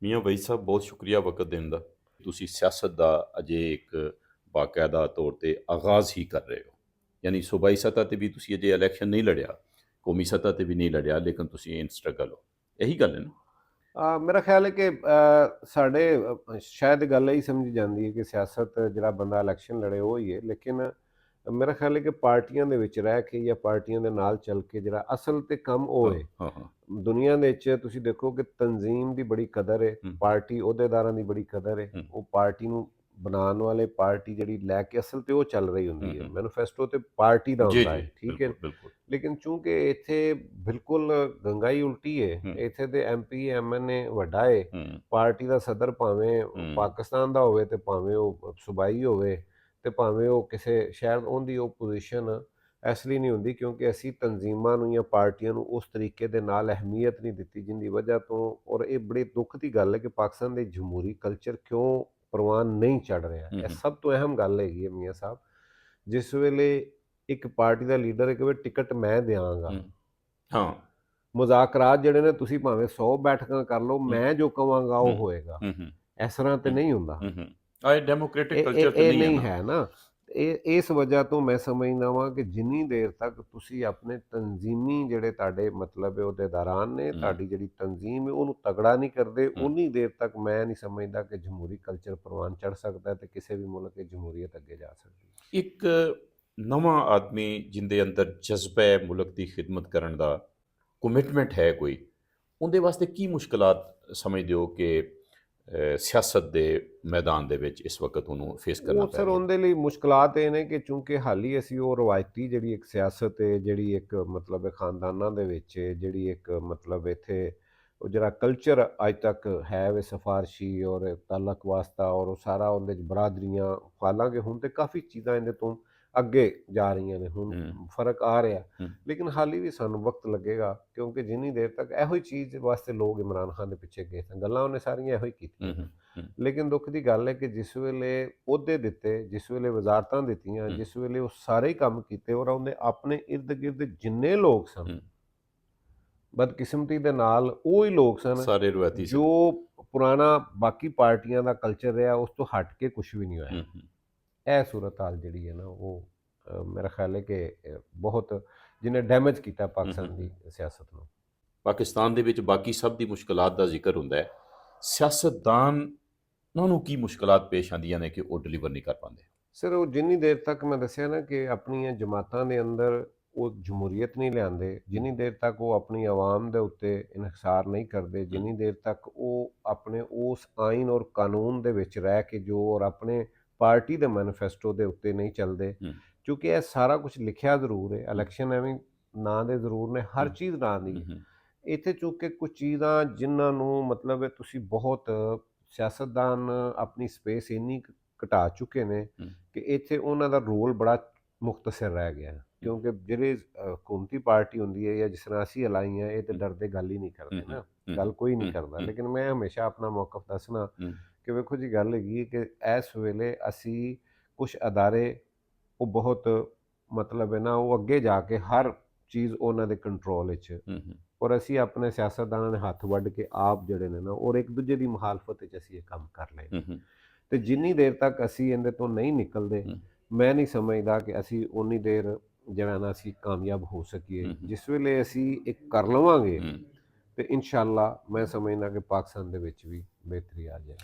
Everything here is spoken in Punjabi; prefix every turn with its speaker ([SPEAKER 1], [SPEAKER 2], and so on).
[SPEAKER 1] ਮੀਆਂ ਵਈ ਸਾਹਿਬ ਬਹੁਤ ਸ਼ੁਕਰੀਆ ਵਕਤ ਦੇਣ ਦਾ। ਤੁਸੀਂ ਸਿਆਸਤ ਦਾ ਅਜੇ ਇੱਕ ਬਾਕਾਇਦਾ ਤੌਰ ਤੇ ਆਗਾਜ਼ ਹੀ ਕਰ ਰਹੇ ਹੋ। ਯਾਨੀ ਸੂਬਾਈ ਸਤ੍ਹਾ ਤੇ ਵੀ ਤੁਸੀਂ ਅਜੇ ਇਲੈਕਸ਼ਨ ਨਹੀਂ ਲੜਿਆ, ਕੌਮੀ ਸਤ੍ਹਾ ਤੇ ਵੀ ਨਹੀਂ ਲੜਿਆ, ਲੇਕਿਨ ਤੁਸੀਂ ਇਨ ਸਟਰਗਲ ਹੋ। ਇਹੀ ਗੱਲ ਹੈ ਨਾ?
[SPEAKER 2] ਮੇਰਾ ਖਿਆਲ ਹੈ ਕਿ ਸਾਡੇ ਸ਼ਾਇਦ ਗੱਲ ਇਹੀ ਸਮਝੀ ਜਾਂਦੀ ਹੈ ਕਿ ਸਿਆਸਤ ਜਿਹੜਾ ਬੰਦਾ ਇਲੈਕਸ਼ਨ ਲੜੇ ਉਹ ਹੀ ਹੈ, ਲੇਕਿਨ ਮੇਰਾ ਖਿਆਲ ਹੈ ਕਿ ਪਾਰਟੀਆਂ ਦੇ ਵਿੱਚ ਰਹਿ ਕੇ ਜਾਂ ਪਾਰਟੀਆਂ ਦੇ ਨਾਲ ਚੱਲ ਕੇ ਜਿਹੜਾ ਅਸਲ ਤੇ ਕੰਮ ਉਹ
[SPEAKER 1] ਹਾਂ,
[SPEAKER 2] ਹੈ।
[SPEAKER 1] ਹਾਂ, ਹਾਂ।
[SPEAKER 2] ਦੁਨੀਆ ਦੇ ਵਿੱਚ ਤੁਸੀਂ ਦੇਖੋ ਕਿ ਤਨਜ਼ੀਮ ਦੀ ਬੜੀ ਕਦਰ ਹੈ,
[SPEAKER 1] ਹੂੰ,
[SPEAKER 2] ਪਾਰਟੀ ਅਹੁਦੇਦਾਰਾਂ ਦੀ ਬੜੀ ਕਦਰ ਹੈ।
[SPEAKER 1] ਹੂੰ,
[SPEAKER 2] ਉਹ ਪਾਰਟੀ ਨੂੰ ਬਣਾਉਣ ਵਾਲੇ ਪਾਰਟੀ ਜਿਹੜੀ ਲੈ ਕੇ ਅਸਲ ਤੇ ਉਹ ਚੱਲ ਰਹੀ
[SPEAKER 1] ਹੂੰ,
[SPEAKER 2] ਹੁੰਦੀ ਹੈ,
[SPEAKER 1] ਹੂੰ।
[SPEAKER 2] ਮੈਨੀਫੈਸਟੋ ਤੇ ਪਾਰਟੀ ਦਾ
[SPEAKER 1] ਜੀ,
[SPEAKER 2] ਹੁੰਦਾ
[SPEAKER 1] ਜੀ,
[SPEAKER 2] ਹੈ, ਠੀਕ ਹੈ।
[SPEAKER 1] ਬਿल्कुल, बिल्कुल।
[SPEAKER 2] ਲੇਕਿਨ ਚੂੰਕਿ ਇੱਥੇ ਬਿਲਕੁਲ ਗੰਗਾਈ ਉਲਟੀ ਹੈ,
[SPEAKER 1] हुँ,
[SPEAKER 2] ਇੱਥੇ ਦੇ ਐਮਪੀ ਐਮਐਨਏ ਵੱਡਾ ਹੈ।
[SPEAKER 1] हुँ,
[SPEAKER 2] ਪਾਰਟੀ ਦਾ ਸਦਰ ਭਾਵੇਂ
[SPEAKER 1] हुँ,
[SPEAKER 2] ਪਾਕਿਸਤਾਨ ਦਾ ਹੋਵੇ ਤੇ ਭਾਵੇਂ ਉਹ ਸੂਬਾਈ ਹੋਵੇ ਤੇ ਭਾਵੇਂ ਉਹ ਕਿਸੇ ਸ਼ਹਿਰ ਉਹਦੀ ਉਹ ਪੋਜੀਸ਼ਨ ਇਸ ਲਈ ਨਹੀਂ ਹੁੰਦੀ ਕਿਉਂਕਿ ਅਸੀਂ ਤਨਜ਼ੀਮਾਂ ਨੂੰ ਜਾਂ ਪਾਰਟੀਆਂ ਨੂੰ ਉਸ ਤਰੀਕੇ ਦੇ ਨਾਲ ਅਹਿਮੀਅਤ ਨਹੀਂ ਦਿੱਤੀ ਜਿੰਦੀ ਵਜ੍ਹਾ ਤੋਂ। ਔਰ ਇਹ ਬੜੇ ਦੁੱਖ ਦੀ ਗੱਲ ਹੈ ਕਿ ਪਾਕਿਸਤਾਨ ਦੇ ਜਮਹੂਰੀ ਕਲਚਰ ਕਿਉਂ ਪ੍ਰਵਾਨ ਨਹੀਂ ਚੜ ਰਿਹਾ,
[SPEAKER 1] हुँ,
[SPEAKER 2] ਇਹ
[SPEAKER 1] हुँ,
[SPEAKER 2] ਸਭ ਤੋਂ ਅਹਿਮ ਗੱਲ ਹੈਗੀ ਹੈ ਮੀਆਂ ਸਾਹਿਬ। ਜਿਸ ਵੇਲੇ ਇੱਕ ਪਾਰਟੀ ਦਾ ਲੀਡਰ ਕਹੇ ਟਿਕਟ ਮੈਂ ਦਿਆਂਗਾ,
[SPEAKER 1] हुँ। हाँ।
[SPEAKER 2] ਮੁਜ਼ਾਕਰਾਤ ਜਿਹੜੇ ਨੇ ਤੁਸੀਂ ਭਾਵੇਂ 100 ਬੈਠਕਾਂ ਕਰ ਲਓ,
[SPEAKER 1] हुँ,
[SPEAKER 2] ਮੈਂ ਜੋ ਕਵਾਂਗਾ
[SPEAKER 1] हुँ,
[SPEAKER 2] ਉਹ ਹੋਏਗਾ।
[SPEAKER 1] हुँ, हुँ,
[SPEAKER 2] ਇਸ ਤਰ੍ਹਾਂ ਤੇ
[SPEAKER 1] हुँ,
[SPEAKER 2] ਨਹੀਂ ਹੁੰਦਾ।
[SPEAKER 1] हुँ, हुँ। ये डेमोक्रेटिक
[SPEAKER 2] ਇਹ ਇਹ
[SPEAKER 1] कल्चर तो
[SPEAKER 2] ਇਹ
[SPEAKER 1] नहीं है
[SPEAKER 2] ਨਹੀਂ
[SPEAKER 1] ना?
[SPEAKER 2] ਹੈ ਨਾ। ਇਸ ਵਜ੍ਹਾ ਤੋਂ ਮੈਂ ਸਮਝਦਾ ਵਾਂ ਕਿ ਜਿੰਨੀ ਦੇਰ ਤੱਕ ਤੁਸੀਂ ਆਪਣੇ ਤਨਜ਼ੀਮੀ ਜਿਹੜੇ ਤੁਹਾਡੇ ਮਤਲਬ ਅਹੁਦੇਦਾਰਾਨ ਨੇ,
[SPEAKER 1] हुँ,
[SPEAKER 2] ਤੁਹਾਡੀ ਜਿਹੜੀ ਤਨਜ਼ੀਮ ਹੈ ਉਹਨੂੰ ਤਗੜਾ ਨਹੀਂ ਕਰਦੇ,
[SPEAKER 1] हुँ।
[SPEAKER 2] ਉਨੀ ਦੇਰ ਤੱਕ ਮੈਂ ਨਹੀਂ ਸਮਝਦਾ ਕਿ ਜਮਹੂਰੀ ਕਲਚਰ ਪ੍ਰਵਾਨ ਚੜ ਸਕਦਾ ਤੇ ਕਿਸੇ ਵੀ ਮੁਲਕ ਦੀ ਜਮਹੂਰੀਅਤ ਅੱਗੇ ਜਾ ਸਕਦੀ ਹੈ।
[SPEAKER 1] ਇੱਕ ਨਵਾਂ ਆਦਮੀ ਜਿਹਦੇ ਅੰਦਰ ਜਜ਼ਬਾ ਹੈ ਮੁਲਕ ਦੀ ਖਿਦਮਤ ਕਰਨ ਦਾ, ਕਮਿਟਮੈਂਟ ਹੈ ਕੋਈ, ਉਹਦੇ ਵਾਸਤੇ ਕੀ ਮੁਸ਼ਕਲਾਤ ਸਮਝਦੇ ਹੋ ਕਿ ਸਿਆਸਤ ਦੇ ਮੈਦਾਨ ਦੇ ਵਿੱਚ ਇਸ ਵਕਤ ਉਹਨੂੰ ਫੇਸ ਕਰਨਾ
[SPEAKER 2] ਉਹ
[SPEAKER 1] ਪੈ
[SPEAKER 2] ਸਰ
[SPEAKER 1] ਰਿਹਾ?
[SPEAKER 2] ਉਹਦੇ ਲਈ ਮੁਸ਼ਕਲਾਤ ਇਹ ਨੇ ਕਿ ਚੂੰਕਿ ਹਾਲੀ ਅਸੀਂ ਉਹ ਰਵਾਇਤੀ ਜਿਹੜੀ ਇੱਕ ਸਿਆਸਤ ਹੈ, ਜਿਹੜੀ ਇੱਕ ਮਤਲਬ ਖਾਨਦਾਨਾਂ ਦੇ ਵਿੱਚ ਹੈ, ਜਿਹੜੀ ਇੱਕ ਮਤਲਬ ਇੱਥੇ ਉਹ ਜਿਹੜਾ ਕਲਚਰ ਅੱਜ ਤੱਕ ਹੈ ਵੇ ਸਿਫਾਰਸ਼ੀ ਔਰ ਤਾਲਕ ਵਾਸਤਾ ਔਰ ਉਹ ਸਾਰਾ ਉਹਦੇ 'ਚ ਬਰਾਦਰੀਆਂ, ਹਾਲਾਂਕਿ ਹੁਣ ਤੇ ਕਾਫੀ ਚੀਜ਼ਾਂ ਇਹਦੇ ਤੋਂ ਅੱਗੇ ਜਾ ਰਹੀਆਂ ਨੇ, ਹੁਣ
[SPEAKER 1] ਹੂੰ,
[SPEAKER 2] ਫਰਕ ਆ ਰਿਹਾ।
[SPEAKER 1] ਹੂੰ,
[SPEAKER 2] ਲੇਕਿਨ ਹਾਲੀ ਵੀ ਸਾਨੂੰ ਵਕਤ ਲੱਗੇਗਾ ਕਿਉਂਕਿ ਜਿੰਨੀ ਦੇਰ ਤੱਕ ਇਹੋ ਹੀ ਚੀਜ਼ ਵਾਸਤੇ ਲੋਕ ਇਮਰਾਨ ਖਾਨ ਦੇ ਪਿੱਛੇ ਗਏ ਸਨ, ਗੱਲਾਂ ਉਹਨੇ ਸਾਰੀਆਂ ਇਹੋ ਹੀ
[SPEAKER 1] ਹੂੰ,
[SPEAKER 2] ਕੀਤੀਆਂ
[SPEAKER 1] ਹੂੰ,
[SPEAKER 2] ਸਨ।
[SPEAKER 1] ਹੂੰ,
[SPEAKER 2] ਲੇਕਿਨ ਦੁੱਖ ਦੀ ਗੱਲ ਹੈ ਕਿ ਜਿਸ ਵੇਲੇ ਅਹੁਦੇ ਦਿੱਤੇ, ਜਿਸ ਵੇਲੇ ਵਜ਼ਾਰਤਾਂ ਦਿੱਤੀਆਂ,
[SPEAKER 1] ਹੂੰ,
[SPEAKER 2] ਜਿਸ ਵੇਲੇ ਉਹ ਸਾਰੇ ਹੀ ਕੰਮ ਕੀਤੇ ਔਰ ਉਹਦੇ ਆਪਣੇ ਇਰਦ ਗਿਰਦ ਜਿੰਨੇ ਲੋਕ ਸਨ,
[SPEAKER 1] ਹੂੰ।
[SPEAKER 2] ਬਦਕਿਸਮਤੀ ਦੇ ਨਾਲ ਉਹ ਹੀ ਲੋਕ ਸਨ
[SPEAKER 1] ਸਾਰੇ ਰਵਾਇਤੀ
[SPEAKER 2] ਜੋ
[SPEAKER 1] ਸਨ।
[SPEAKER 2] ਪੁਰਾਣਾ ਬਾਕੀ ਪਾਰਟੀਆਂ ਦਾ ਕਲਚਰ ਰਿਹਾ ਉਸ ਤੋਂ ਹਟ ਕੇ ਕੁਝ ਵੀ ਨਹੀਂ ਹੋਇਆ।
[SPEAKER 1] ਹੂੰ, ਹੂੰ।
[SPEAKER 2] ਇਹ ਸੂਰਤ ਹਾਲ ਜਿਹੜੀ ਹੈ ਨਾ ਉਹ ਮੇਰਾ ਖਿਆਲ ਹੈ ਕਿ ਬਹੁਤ ਜਿਹਨੇ ਡੈਮੇਜ ਕੀਤਾ
[SPEAKER 1] ਹੂੰ, ਹੂੰ,
[SPEAKER 2] ਪਾਕਿਸਤਾਨ ਦੀ
[SPEAKER 1] ਹੂੰ।
[SPEAKER 2] ਸਿਆਸਤ ਨੂੰ।
[SPEAKER 1] ਪਾਕਿਸਤਾਨ ਦੇ ਵਿੱਚ ਬਾਕੀ ਸਭ ਦੀ ਮੁਸ਼ਕਲਾਤ ਦਾ ਜ਼ਿਕਰ ਹੁੰਦਾ ਹੈ। ਸਿਆਸਤਦਾਨਾਂ ਨੂੰ ਕੀ ਮੁਸ਼ਕਲਾਤ ਪੇਸ਼ ਆਉਂਦੀਆਂ ਨੇ ਕਿ ਉਹ ਡਿਲੀਵਰ ਨਹੀਂ ਕਰ ਪਾਉਂਦੇ?
[SPEAKER 2] ਸਰ ਉਹ ਜਿੰਨੀ ਦੇਰ ਤੱਕ ਮੈਂ ਦੱਸਿਆ ਨਾ ਕਿ ਆਪਣੀਆਂ ਜਮਾਤਾਂ ਦੇ ਅੰਦਰ ਉਹ ਜਮਹੂਰੀਅਤ ਨਹੀਂ ਲਿਆਂਦੇ,
[SPEAKER 1] ਹੂੰ,
[SPEAKER 2] ਜਿੰਨੀ ਦੇਰ ਤੱਕ ਉਹ ਆਪਣੀ ਆਵਾਮ ਦੇ ਉੱਤੇ ਇਨਹਿਸਾਰ ਨਹੀਂ ਕਰਦੇ,
[SPEAKER 1] ਹੂੰ,
[SPEAKER 2] ਜਿੰਨੀ ਦੇਰ ਤੱਕ ਉਹ ਆਪਣੇ ਉਸ ਆਇਨ ਔਰ ਕਾਨੂੰਨ ਦੇ ਵਿੱਚ ਰਹਿ ਕੇ ਜੋ ਔਰ ਆਪਣੇ ਪਾਰਟੀ ਦੇ ਮੈਨੀਫੈਸਟੋ ਦੇ ਉੱਤੇ ਨਹੀਂ ਚੱਲਦੇ।
[SPEAKER 1] ਹੂੰ,
[SPEAKER 2] ਕਿਉਂਕਿ ਇਹ ਸਾਰਾ ਕੁਝ ਲਿਖਿਆ ਜ਼ਰੂਰ ਹੈ,
[SPEAKER 1] ਹੂੰ,
[SPEAKER 2] ਇਲੈਕਸ਼ਨ ਐਵੇਂ ਨਾਂ ਦੇ ਜ਼ਰੂਰ ਨੇ, ਹਰ
[SPEAKER 1] ਹੂੰ,
[SPEAKER 2] ਚੀਜ਼ ਨਾਂ ਦੀ
[SPEAKER 1] ਹੂੰ,
[SPEAKER 2] ਹੈ।
[SPEAKER 1] ਹੂੰ,
[SPEAKER 2] ਇੱਥੇ ਚੁੱਕ ਕੁਝ ਚੀਜ਼ਾਂ ਜਿਨ੍ਹਾਂ ਨੂੰ ਮਤਲਬ ਹੈ ਤੁਸੀਂ ਬਹੁਤ ਸਿਆਸਤਦਾਨ ਆਪਣੀ ਸਪੇਸ ਇੰਨੀ ਘਟਾ ਚੁੱਕੇ ਨੇ
[SPEAKER 1] ਹੂੰ,
[SPEAKER 2] ਕਿ ਇੱਥੇ ਉਹਨਾਂ ਦਾ ਰੋਲ ਬੜਾ ਮੁਖਤਸਰ ਰਹਿ ਗਿਆ ਹੈ।
[SPEAKER 1] ਹੂੰ,
[SPEAKER 2] ਕਿਉਂਕਿ ਜਿਹੜੇ ਹਕੂਮਤੀ ਪਾਰਟੀ ਹੁੰਦੀ ਹੈ ਜਾਂ ਜਿਸ ਤਰ੍ਹਾਂ ਅਸੀਂ ਅਲਾਈ ਹਾਂ, ਇਹ ਤਾਂ
[SPEAKER 1] ਹੂੰ,
[SPEAKER 2] ਡਰਦੇ ਗੱਲ ਹੀ ਨਹੀਂ
[SPEAKER 1] ਹੂੰ,
[SPEAKER 2] ਕਰਦੇ
[SPEAKER 1] ਹੂੰ,
[SPEAKER 2] ਨਾ,
[SPEAKER 1] ਹੂੰ,
[SPEAKER 2] ਗੱਲ ਕੋਈ ਨਹੀਂ
[SPEAKER 1] ਹੂੰ,
[SPEAKER 2] ਕਰਦਾ।
[SPEAKER 1] ਹੂੰ,
[SPEAKER 2] ਲੇਕਿਨ ਮੈਂ ਹਮੇਸ਼ਾ ਆਪਣਾ ਮੌਕਫ ਦੱਸਣਾ
[SPEAKER 1] ਹੂੰ,
[SPEAKER 2] ਕਿ ਵੇਖੋ ਜੀ ਗੱਲ ਹੈਗੀ ਹੈ ਕਿ ਇਸ ਵੇਲੇ ਅਸੀਂ ਕੁਝ ਅਦਾਰੇ ਉਹ ਬਹੁਤ ਮਤਲਬ ਹੈ ਨਾ ਉਹ ਅੱਗੇ ਜਾ ਕੇ ਹਰ ਚੀਜ਼ ਉਹਨਾਂ ਦੇ ਕੰਟਰੋਲ ਵਿੱਚ,
[SPEAKER 1] ਹੂੰ, ਹੂੰ,
[SPEAKER 2] ਔਰ ਅਸੀਂ ਆਪਣੇ ਸਿਆਸਤਦਾਨਾਂ ਨੇ ਹੱਥ ਵੱਢ ਕੇ ਆਪ ਜਿਹੜੇ ਨੇ ਨਾ ਔਰ ਇੱਕ ਦੂਜੇ ਦੀ ਮੁਖਾਲਫਤ ਵਿੱਚ ਅਸੀਂ ਇਹ ਕੰਮ ਕਰ ਲਏ ਨੇ।
[SPEAKER 1] ਹੂੰ, ਹੂੰ,
[SPEAKER 2] ਤੇ ਜਿੰਨੀ ਦੇਰ ਤੱਕ ਅਸੀਂ ਇਹਦੇ ਤੋਂ ਨਹੀਂ ਨਿਕਲਦੇ,
[SPEAKER 1] ਹੂੰ,
[SPEAKER 2] ਮੈਂ ਨਹੀਂ ਸਮਝਦਾ ਕਿ ਅਸੀਂ ਉਨੀ ਦੇਰ ਜਿਹੜਾ ਨਾ ਅਸੀਂ ਕਾਮਯਾਬ ਹੋ ਸਕੀਏ।
[SPEAKER 1] ਹੂੰ,
[SPEAKER 2] ਜਿਸ ਵੇਲੇ ਅਸੀਂ ਇੱਕ ਕਰ ਲਵਾਂਗੇ
[SPEAKER 1] ਹੂੰ।
[SPEAKER 2] ਤੇ ਇਨਸ਼ਾਅੱਲਾ ਮੈਂ ਸਮਝਦਾ ਕਿ ਪਾਕਿਸਤਾਨ ਦੇ ਵਿੱਚ ਵੀ ਬਿਹਤਰੀ ਆ ਜਾਏ।